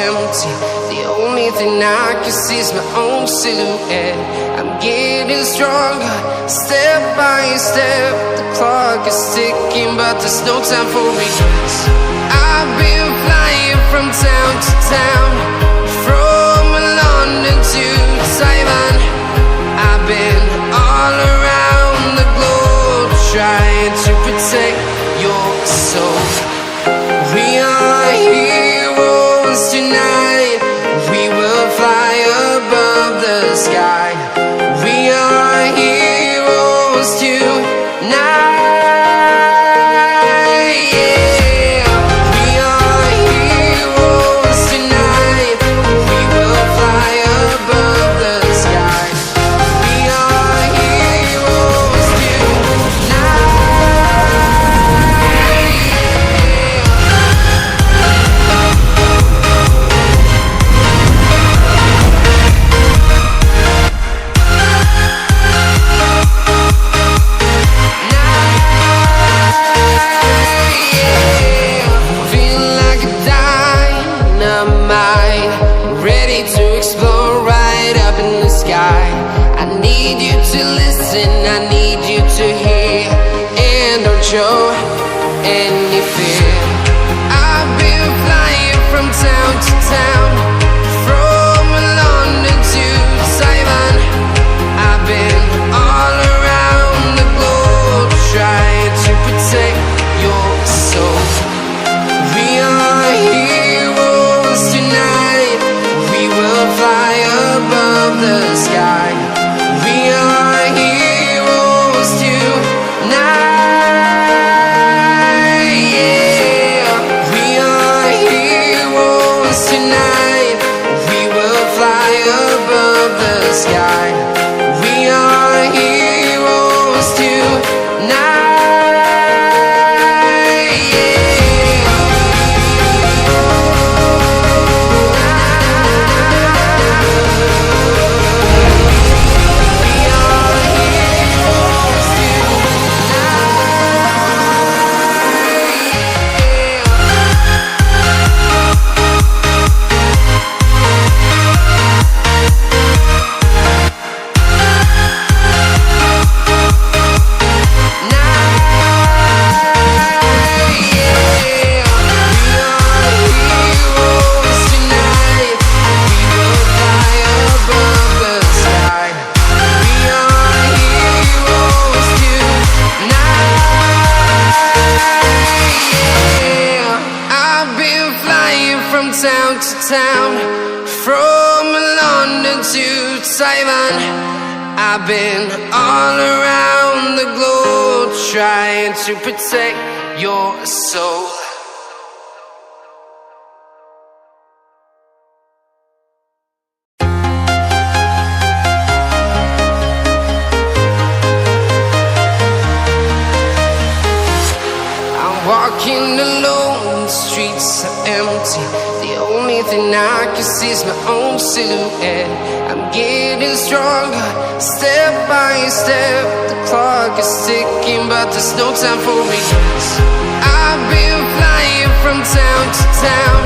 empty. The only thing I can see is my own silhouette. I'm getting stronger, step by step. The clock is ticking, but there's no time for regrets. I've been flying from town to town, from London to Taiwan. I've been all around the globe, trying to protect your soul. We are heroes tonight. We will fly above the sky. We are heroes tonight. Show any fear. I've been flying from town to town, from London to Taiwan. I've been all around the globe, trying to protect your soul. We are heroes tonight. We will fly above the sky. We are heroes tonight. Town to town, from London to Taiwan. I've been all around the globe, trying to protect your soul. I'm walking alone, the streets are empty. The only thing I can see is my own silhouette. I'm getting stronger, step by step. The clock is ticking, but there's no time for regrets. I've been flying from town to town,